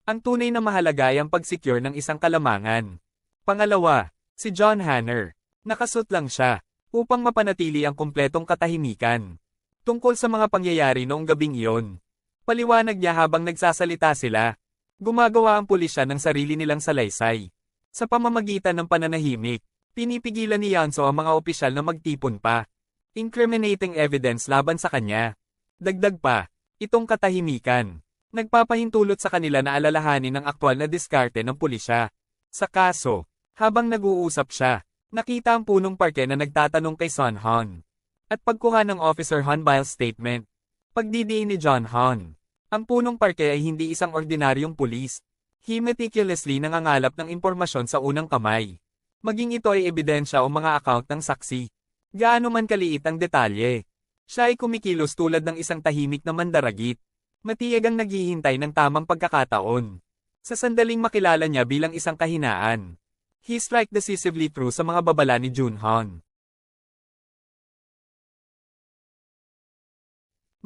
Ang tunay na mahalaga ay ang pag-secure ng isang kalamangan. Pangalawa, si John Hanner. Nakasut lang siya, upang mapanatili ang kumpletong katahimikan. Tungkol sa mga pangyayari noong gabing iyon. Paliwanag niya habang nagsasalita sila. Gumagawa ang pulisya ng sarili nilang salaysay. Sa pamamagitan ng pananahimik, pinipigilan ni Yanso ang mga opisyal na magtipon pa. Incriminating evidence laban sa kanya. Dagdag pa, itong katahimikan. Nagpapahintulot sa kanila na alalahanin ang aktwal na diskarte ng pulisya. Sa kaso, habang nag-uusap siya, nakita ang punong parke na nagtatanong kay Son Han. At pagkuha ng Officer Han Bile's statement. Pagdidiin ni John Han, ang punong parke ay hindi isang ordinaryong pulis. He meticulously nangangalap ng impormasyon sa unang kamay. Maging ito ay ebidensya o mga account ng saksi. Gaano man kaliit ang detalye. Siya ay kumikilos tulad ng isang tahimik na mandaragit. Matiyagang naghihintay ng tamang pagkakataon. Sa sandaling makilala niya bilang isang kahinaan. He strike decisively through sa mga babala ni Jun Han.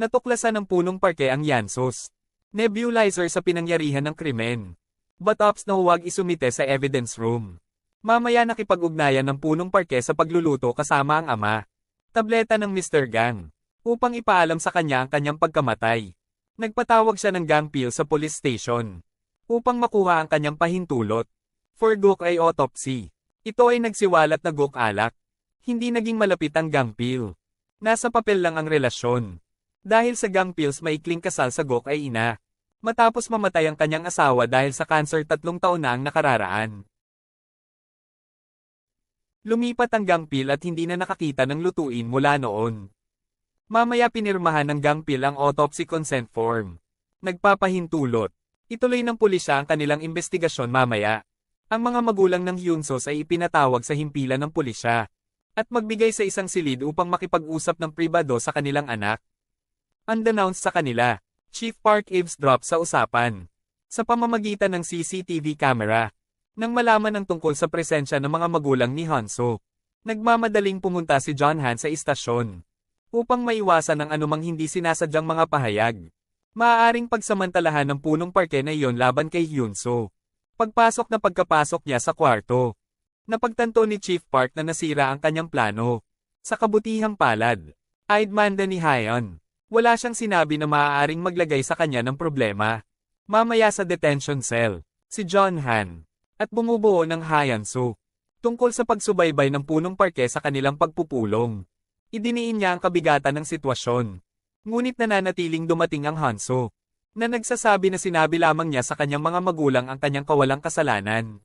Natuklasan ng punong parke ang Yansos. Nebulizer sa pinangyarihan ng krimen. But ops na huwag isumite sa evidence room. Mamaya nakipag-ugnayan ng punong parke sa pagluluto kasama ang ama. Tableta ng Mr. Gang. Upang ipaalam sa kanya ang kanyang pagkamatay. Nagpatawag siya ng gang pill sa police station. Upang makuha ang kanyang pahintulot. For Gok ay autopsy. Ito ay nagsiwalat na Gok alak. Hindi naging malapit ang gang pill. Nasa papel lang ang relasyon. Dahil sa gang pills maikling kasal sa Gok ay ina. Matapos mamatay ang kanyang asawa dahil sa cancer 3 taon na ang nakararaan. Lumipat ang gang pill at hindi na nakakita ng lutuin mula noon. Mamaya pinirmahan ng gang pill ang autopsy consent form. Nagpapahintulot. Ituloy ng pulisya ang kanilang investigasyon mamaya. Ang mga magulang ng Hyunsos ay ipinatawag sa himpilan ng pulisya. At magbigay sa isang silid upang makipag-usap ng pribado sa kanilang anak. Unbeknownst sa kanila, Chief Park eavesdrop sa usapan. Sa pamamagitan ng CCTV camera. Nang malaman ng tungkol sa presensya ng mga magulang ni Hanso. Nagmamadaling pumunta si John Han sa istasyon. Upang maiwasan ang anumang hindi sinasadyang mga pahayag. Maaaring pagsamantalahan ng punong parke na iyon laban kay Hyunso. Pagkapasok niya sa kwarto. Napagtanto ni Chief Park na nasira ang kanyang plano. Sa kabutihang palad, aidmanda ni Hayon. Wala siyang sinabi na maaaring maglagay sa kanya ng problema. Mamaya sa detention cell, si John Han. At bumubuo ng Hyanso. Tungkol sa pagsubaybay ng punong parke sa kanilang pagpupulong. Idiniin niya ang kabigatan ng sitwasyon. Ngunit nananatiling dumating ang Hanso. Na nagsasabi na sinabi lamang niya sa kanyang mga magulang ang kanyang kawalang kasalanan.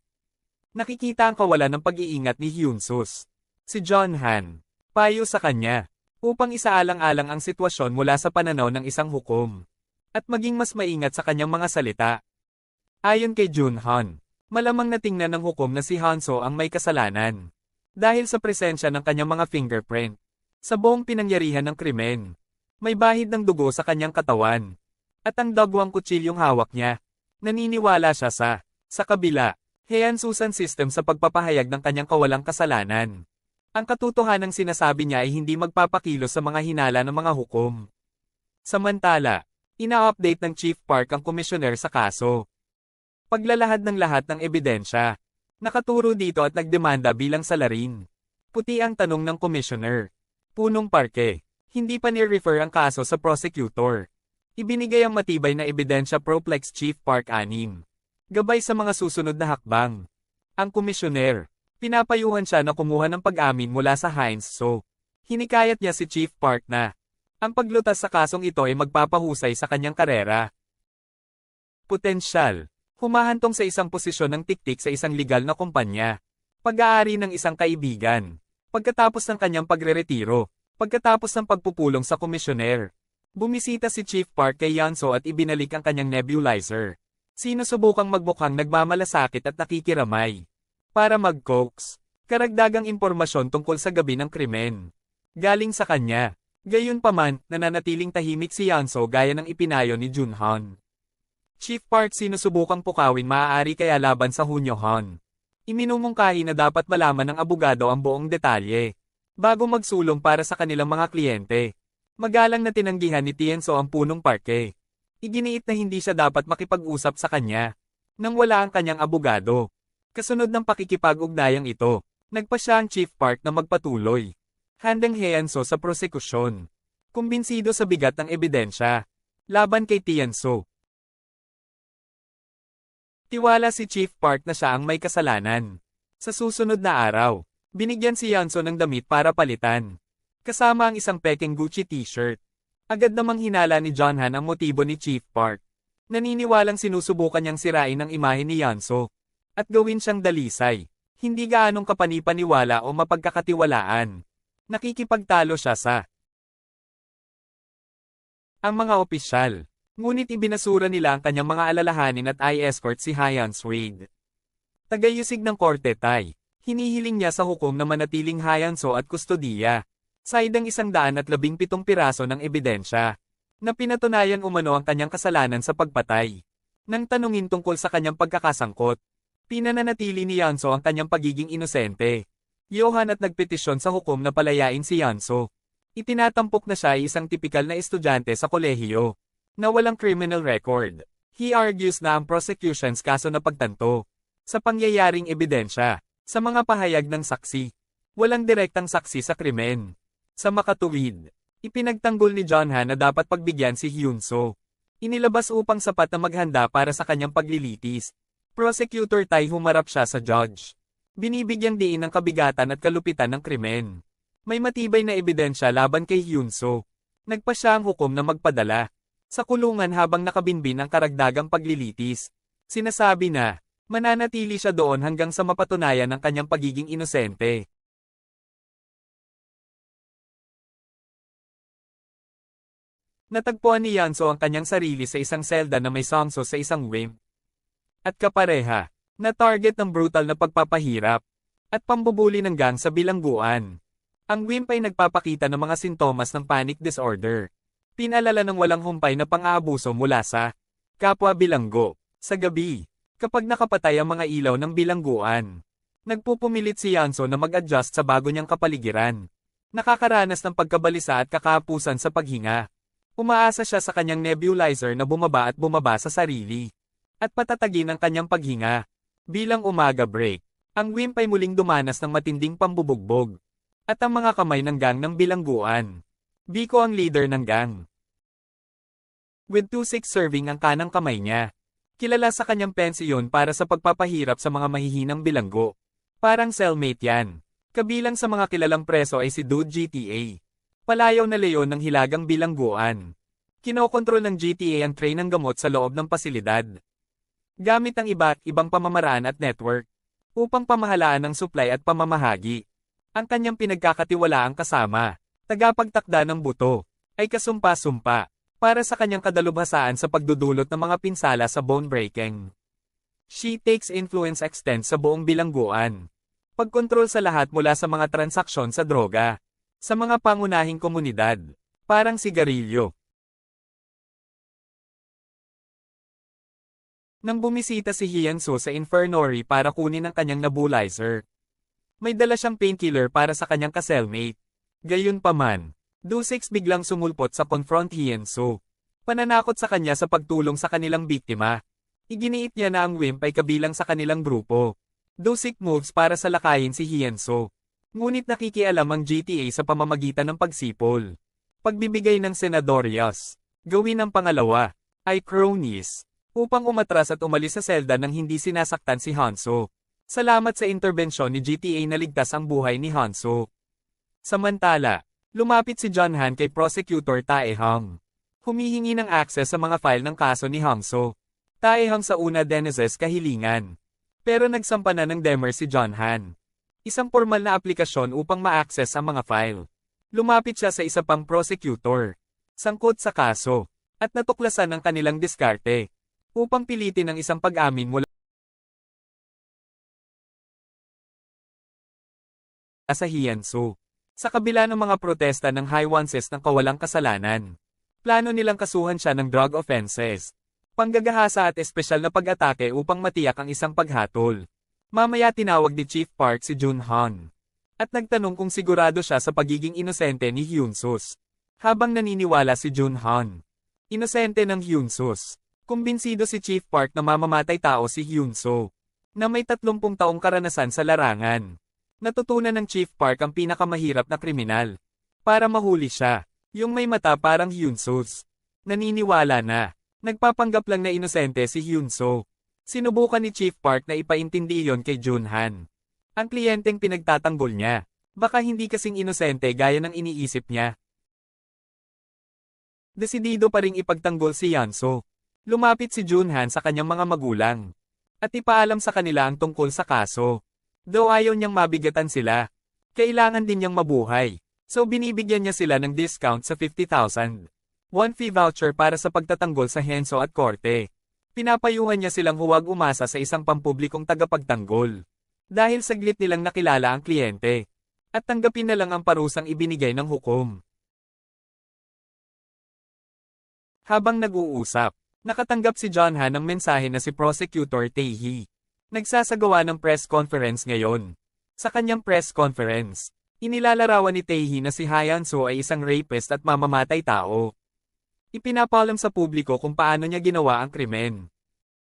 Nakikita ang kawalan ng pag-iingat ni Hyunsos. Si John Han. Payo sa kanya. Upang isaalang-alang ang sitwasyon mula sa pananaw ng isang hukom. At maging mas maingat sa kanyang mga salita. Ayon kay Jun Han. Malamang natingnan ng hukom na si Hanso ang may kasalanan. Dahil sa presensya ng kanyang mga fingerprint. Sa buong pinangyarihan ng krimen. May bahid ng dugo sa kanyang katawan. At ang dagwang kutsilyong hawak niya. Naniniwala siya sa kabila, Hyansusan system sa pagpapahayag ng kanyang kawalang kasalanan. Ang katotohanang sinasabi niya ay hindi magpapakilos sa mga hinala ng mga hukom. Samantala, ina-update ng Chief Park ang komisyoner sa kaso. Paglalahad ng lahat ng ebidensya. Nakaturo dito at nagdemanda bilang salarin. Puti ang tanong ng komisyoner. Punong parke. Hindi pa ni-refer ang kaso sa prosecutor. Ibinigay ang matibay na ebidensya pro-Plex Chief Park 6. Gabay sa mga susunod na hakbang. Ang komisyoner. Pinapayuhan siya na kumuha ng pag-amin mula sa Hyanso. Hinikayat niya si Chief Park na ang paglutas sa kasong ito ay magpapahusay sa kanyang karera. Potensyal. Humahantong sa isang posisyon ng tiktik sa isang legal na kumpanya. Pag-aari ng isang kaibigan. Pagkatapos ng kanyang pagreretiro, pagkatapos ng pagpupulong sa komisyoner, bumisita si Chief Park kay Yanso at ibinalik ang kanyang nebulizer. Sinusubukang magmukhang nagmamalasakit at nakikiramay. Para mag-coax, karagdagang impormasyon tungkol sa gabi ng krimen. Galing sa kanya. Gayunpaman, nananatiling tahimik si Yanso gaya ng ipinayo ni Jun Han. Chief Park sinusubukang pukawin maaari kaya laban sa Hunyo Han. Iminumungkahi na dapat malaman ng abogado ang buong detalye. Bago magsulong para sa kanilang mga kliyente. Magalang na tinanggihan ni Tienso ang punong parke. Iginiit na hindi siya dapat makipag-usap sa kanya. nang wala ang kanyang abogado. Kasunod ng pakikipag-ugnayang ito, nagpa siya ang Chief Park na magpatuloy. Handang Hyeonso sa prosekusyon. Kumbinsido sa bigat ng ebidensya. Laban kay Tianso. Tiwala si Chief Park na siya ang may kasalanan. Sa susunod na araw, binigyan si Yeonso ng damit para palitan. Kasama ang isang pekeng Gucci t-shirt. Agad namang hinala ni Jonhan ang motibo ni Chief Park. Naniniwalang sinusubukan niyang sirain ang imahe ni Yeonso. At gawin siyang dalisay. Hindi gaanong kapanipaniwala o mapagkakatiwalaan. Nakikipagtalo siya sa ang mga opisyal. Ngunit ibinasura nila ang kanyang mga alalahanin at i-escort si Hyan Swade. Tagayusig ng korte Tay. Hinihiling niya sa hukom na manatiling Hyanso at kustodiya. Saydang 117 piraso ng ebidensya. Na pinatunayan umano ang kanyang kasalanan sa pagpatay. Nang tanungin tungkol sa kanyang pagkakasangkot, pinananatili ni Yeonso ang kanyang pagiging inosente. Yohan at nagpetisyon sa hukom na palayain si Yeonso. Itinatampok na siya ay isang tipikal na estudyante sa kolehiyo, na walang criminal record. He argues na ang prosecution's kaso na pagtanto, sa pangyayaring ebidensya, sa mga pahayag ng saksi. Walang direktang saksi sa krimen. Sa makatuwid, ipinagtanggol ni Jonhan na dapat pagbigyan si Hyunso. Inilabas upang sapat na maghanda para sa kanyang paglilitis. Prosecutor Tay humarap siya sa judge. Binibigyang diin ang kabigatan at kalupitan ng krimen. May matibay na ebidensya laban kay Hyunso. Nagpa siya ang hukom na magpadala sa kulungan habang nakabinbin ang karagdagang paglilitis. Sinasabi na, mananatili siya doon hanggang sa mapatunayan ang kanyang pagiging inosente. Natagpuan ni Yeonso ang kanyang sarili sa isang selda na may sangso sa isang wing. At kapareha, na target ng brutal na pagpapahirap at pambubuli ng gang sa bilangguan. Ang wimp ay nagpapakita ng mga sintomas ng panic disorder. Pinalala ng walang humpay na pang-aabuso mula sa kapwa bilanggo. Sa gabi, kapag nakapatay ang mga ilaw ng bilangguan, nagpupumilit si Yeonso na mag-adjust sa bago niyang kapaligiran. Nakakaranas ng pagkabalisa at kakapusan sa paghinga. Umaasa siya sa kanyang nebulizer na bumaba at bumaba sa sarili. At patatagin ang kanyang paghinga. Bilang umaga break, ang wimp ay muling dumanas ng matinding pambubugbog. At ang mga kamay ng gang ng bilangguan. Biko ang leader ng gang. With 2-6 serving ang kanang kamay niya. Kilala sa kanyang pensiyon para sa pagpapahirap sa mga mahihinang bilanggo. Parang cellmate yan. Kabilang sa mga kilalang preso ay si Dude GTA. Palayaw na leon ng hilagang bilangguan. Kinokontrol ng GTA ang tray ng gamot sa loob ng pasilidad. Gamit ang iba't ibang pamamaraan at network. Upang pamahalaan ang supply at pamamahagi. Ang kanyang pinagkakatiwalaang kasama, tagapagtakda ng buto, ay kasumpa-sumpa, para sa kanyang kadalubhasaan sa pagdudulot ng mga pinsala sa bone breaking. She takes influence extends sa buong bilangguan. Pagkontrol sa lahat mula sa mga transaksyon sa droga, sa mga pangunahing komunidad, parang sigarilyo. Nang bumisita si Hyeonso sa infirmary para kunin ang kanyang nebulizer, may dala siyang painkiller para sa kanyang ka-cellmate. Gayunpaman, Do-6 biglang sumulpot sa confront Hyeonso. Pananakot sa kanya sa pagtulong sa kanilang biktima. Iginiit niya na ang wimp ay kabilang sa kanilang grupo. Do-6 moves para salakayin si Hyeonso. Ngunit nakikialam ang GTA sa pamamagitan ng pagsipol. Pagbibigay ng senadoryas. Gawin ang pangalawa, ay cronies. Upang umatras at umalis sa selda nang hindi sinasaktan si Hanso. Salamat sa interbensyon ni GTA na ligtas ang buhay ni Hanso. Samantala, lumapit si Jonhan kay Prosecutor Tae-hang. Humihingi ng access sa mga file ng kaso ni Hanso. Tae-hang sa una Deniz's kahilingan. Pero nagsampa na ng demer si Jonhan. Isang formal na aplikasyon upang ma-access ang mga file. Lumapit siya sa isa pang prosecutor. Sangkot sa kaso. At natuklasan ang kanilang diskarte. Upang pilitin ang isang pag-amin mula sa Hyeonso. Sa kabila ng mga protesta ng Hyeonses ng kawalang kasalanan, plano nilang kasuhan siya ng drug offenses, panggagahasa at espesyal na pag-atake upang matiyak ang isang paghatol. Mamaya tinawag ni Chief Park si Junhan at nagtanong kung sigurado siya sa pagiging inosente ni Hyunsus. Habang naniniwala si Junhan, inosente ng Hyunsus, Kumbinsido si Chief Park na mamamatay tao si Hyun-soo, na may 30 taong karanasan sa larangan. Natutunan ng Chief Park ang pinakamahirap na kriminal. Para mahuli siya, yung may mata parang Hyun-soo's. Naniniwala na. Nagpapanggap lang na inosente si Hyun-soo. Sinubukan ni Chief Park na ipaintindi iyon kay Junhan. Ang kliyenteng pinagtatanggol niya. Baka hindi kasing inosente gaya ng iniisip niya. Desidido pa ring ipagtanggol si Hyun-soo. Lumapit si Junhan sa kanyang mga magulang. At ipaalam sa kanila ang tungkol sa kaso. Though ayaw niyang mabigatan sila. Kailangan din niyang mabuhay. So binibigyan niya sila ng discount sa 50,000. One fee voucher para sa pagtatanggol sa henso at korte. Pinapayuhan niya silang huwag umasa sa isang pampublikong tagapagtanggol. Dahil saglit nilang nakilala ang kliyente. At tanggapin na lang ang parusang ibinigay ng hukom. Habang nag-uusap, nakatanggap si Junhan ng mensahe na si Prosecutor Tae-hee. Nagsasagawa ng press conference ngayon. Sa kanyang press conference, inilalarawan ni Tae-hee na si Hyun-soo ay isang rapist at mamamatay tao. Ipinapaalam sa publiko kung paano niya ginawa ang krimen.